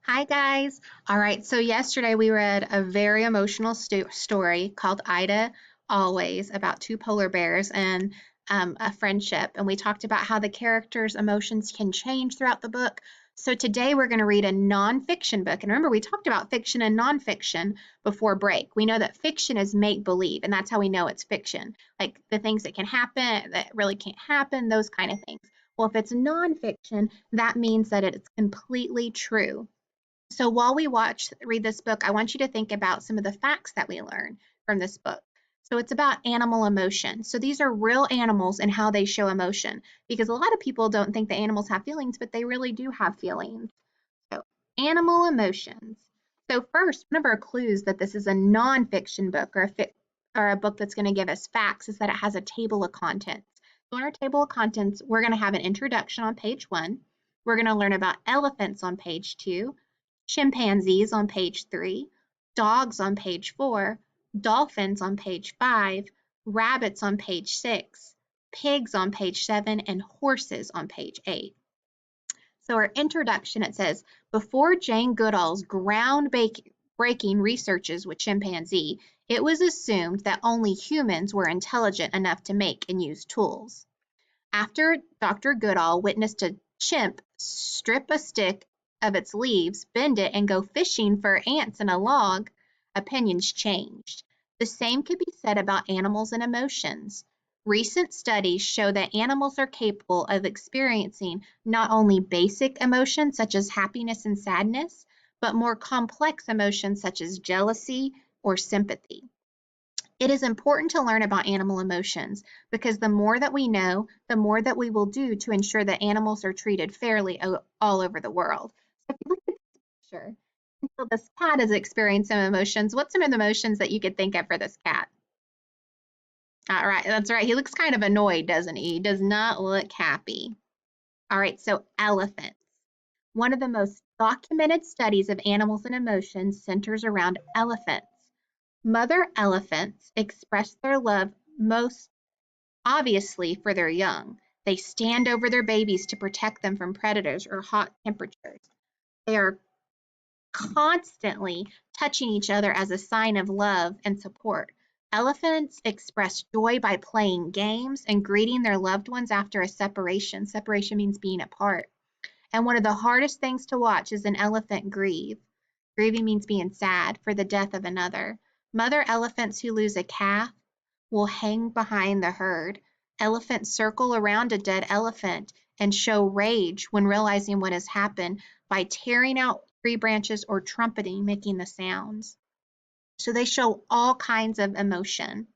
Hi, guys. All right, so yesterday we read a very emotional story called Ida Always about two polar bears and a friendship. And we talked about how the characters' emotions can change throughout the book. So today we're going to read a nonfiction book. And remember, we talked about fiction and nonfiction before break. We know that fiction is make believe, and that's how we know it's fiction. Like the things that can happen that really can't happen, those kind of things. Well, if it's nonfiction, that means that it's completely true. So while we read this book, I want you to think about some of the facts that we learn from this book. So it's about animal emotion. So these are real animals and how they show emotion because a lot of people don't think that animals have feelings, but they really do have feelings. So animal emotions. So first, one of our clues that this is a nonfiction book or a book that's going to give us facts is that it has a table of contents. So in our table of contents, we're going to have an introduction on page 1. We're going to learn about elephants on page 2, chimpanzees on page 3, dogs on page 4, dolphins on page 5, rabbits on page 6, pigs on page 7, and horses on page 8. So our introduction, it says, before Jane Goodall's groundbreaking researches with chimpanzee, it was assumed that only humans were intelligent enough to make and use tools. After Dr. Goodall witnessed a chimp strip a stick of its leaves, bend it, and go fishing for ants in a log, opinions changed. The same could be said about animals and emotions. Recent studies show that animals are capable of experiencing not only basic emotions such as happiness and sadness, but more complex emotions such as jealousy or sympathy. It is important to learn about animal emotions because the more that we know, the more that we will do to ensure that animals are treated fairly all over the world. So if you look at this picture, so this cat is experiencing some emotions. What's some of the emotions that you could think of for this cat? All right, that's right. He looks kind of annoyed, doesn't he? He does not look happy. All right, so elephants. One of the most documented studies of animals and emotions centers around elephants. Mother elephants express their love most obviously for their young. They stand over their babies to protect them from predators or hot temperatures. They are constantly touching each other as a sign of love and support. Elephants express joy by playing games and greeting their loved ones after a separation. Separation means being apart. And one of the hardest things to watch is an elephant grieve. Grieving means being sad for the death of another. Mother elephants who lose a calf will hang behind the herd. Elephants circle around a dead elephant and show rage when realizing what has happened by tearing out tree branches or trumpeting, making the sounds. So they show all kinds of emotion.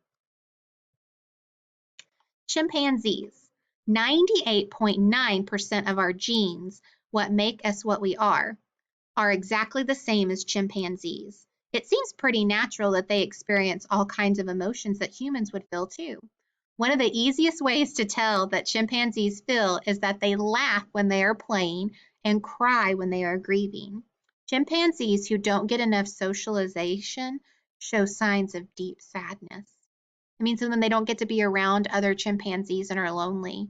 Chimpanzees. 98.9% of our genes, what make us what we are exactly the same as chimpanzees. It seems pretty natural that they experience all kinds of emotions that humans would feel too. One of the easiest ways to tell that chimpanzees feel is that they laugh when they are playing and cry when they are grieving. Chimpanzees who don't get enough socialization show signs of deep sadness. It means when they don't get to be around other chimpanzees and are lonely.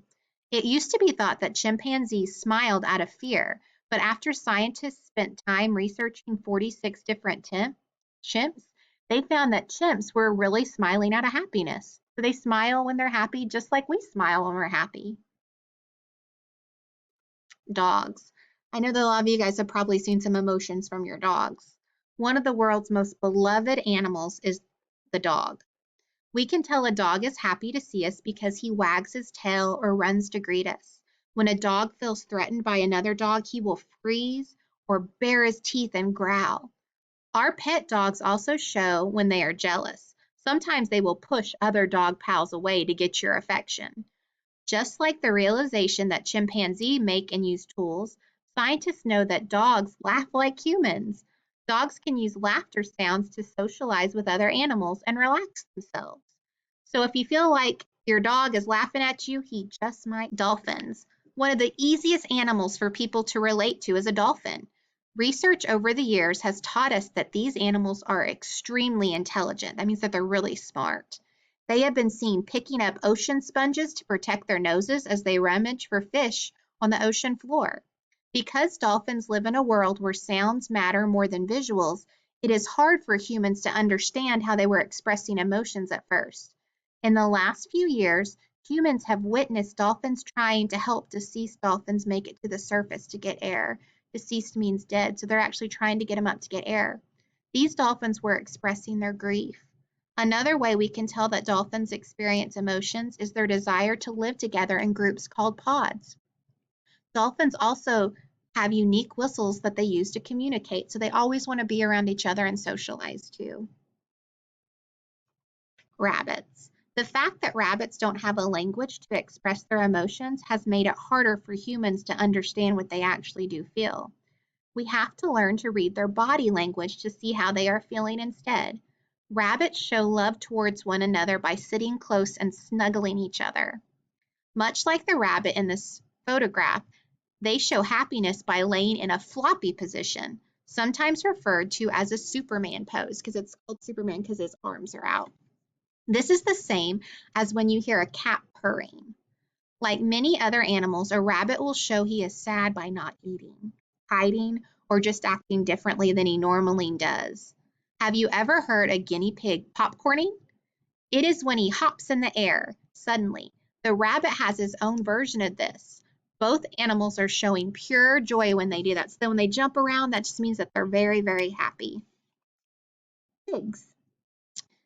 It used to be thought that chimpanzees smiled out of fear, but after scientists spent time researching 46 different chimps, they found that chimps were really smiling out of happiness. So they smile when they're happy, just like we smile when we're happy. Dogs. I know that a lot of you guys have probably seen some emotions from your dogs. One of the world's most beloved animals is the dog. We can tell a dog is happy to see us because he wags his tail or runs to greet us. When a dog feels threatened by another dog, he will freeze or bare his teeth and growl. Our pet dogs also show when they are jealous. Sometimes they will push other dog pals away to get your affection. Just like the realization that chimpanzees make and use tools, scientists know that dogs laugh like humans. Dogs can use laughter sounds to socialize with other animals and relax themselves. So if you feel like your dog is laughing at you, he just might. Dolphins. One of the easiest animals for people to relate to is a dolphin. Research over the years has taught us that these animals are extremely intelligent. That means that they're really smart. They have been seen picking up ocean sponges to protect their noses as they rummage for fish on the ocean floor. Because dolphins live in a world where sounds matter more than visuals, it is hard for humans to understand how they were expressing emotions at first. In the last few years, humans have witnessed dolphins trying to help deceased dolphins make it to the surface to get air. Deceased means dead, so they're actually trying to get them up to get air. These dolphins were expressing their grief. Another way we can tell that dolphins experience emotions is their desire to live together in groups called pods. Dolphins also have unique whistles that they use to communicate, so they always want to be around each other and socialize too. Rabbits. The fact that rabbits don't have a language to express their emotions has made it harder for humans to understand what they actually do feel. We have to learn to read their body language to see how they are feeling instead. Rabbits show love towards one another by sitting close and snuggling each other. Much like the rabbit in this photograph, they show happiness by laying in a floppy position, sometimes referred to as a Superman pose, because it's called Superman because his arms are out. This is the same as when you hear a cat purring. Like many other animals, a rabbit will show he is sad by not eating, hiding, or just acting differently than he normally does. Have you ever heard a guinea pig popcorning? It is when he hops in the air, suddenly. The rabbit has his own version of this. Both animals are showing pure joy when they do that. So when they jump around, that just means that they're very, very happy. Pigs.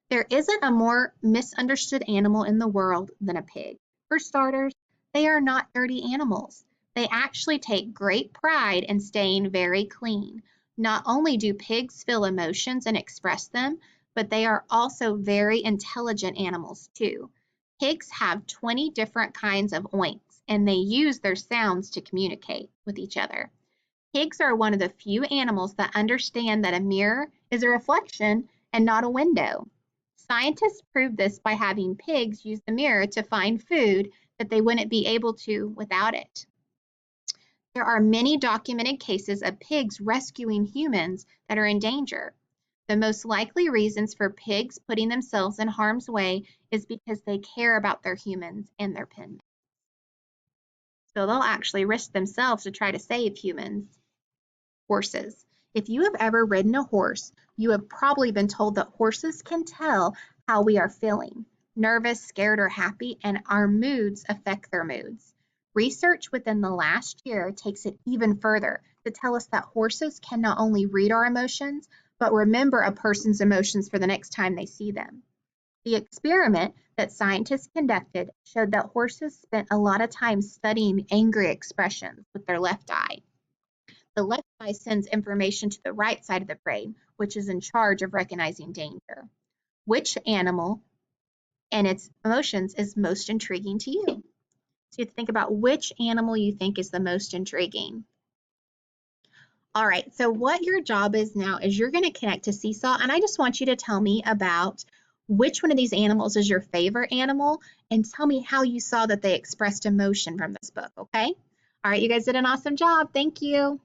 There isn't a more misunderstood animal in the world than a pig. For starters, they are not dirty animals. They actually take great pride in staying very clean. Not only do pigs feel emotions and express them, but they are also very intelligent animals too. Pigs have 20 different kinds of oinks, and they use their sounds to communicate with each other. Pigs are one of the few animals that understand that a mirror is a reflection and not a window. Scientists proved this by having pigs use the mirror to find food that they wouldn't be able to without it. There are many documented cases of pigs rescuing humans that are in danger. The most likely reasons for pigs putting themselves in harm's way is because they care about their humans and their pets. So they'll actually risk themselves to try to save humans. Horses. If you have ever ridden a horse, you have probably been told that horses can tell how we are feeling, nervous, scared, or happy, and our moods affect their moods. Research within the last year takes it even further to tell us that horses can not only read our emotions, but remember a person's emotions for the next time they see them. The experiment that scientists conducted showed that horses spent a lot of time studying angry expressions with their left eye. The left eye sends information to the right side of the brain, which is in charge of recognizing danger. Which animal and its emotions is most intriguing to you? So you have to think about which animal you think is the most intriguing. All right, so what your job is now is you're going to connect to Seesaw, and I just want you to tell me about which one of these animals is your favorite animal, and tell me how you saw that they expressed emotion from this book, okay? All right, you guys did an awesome job. Thank you.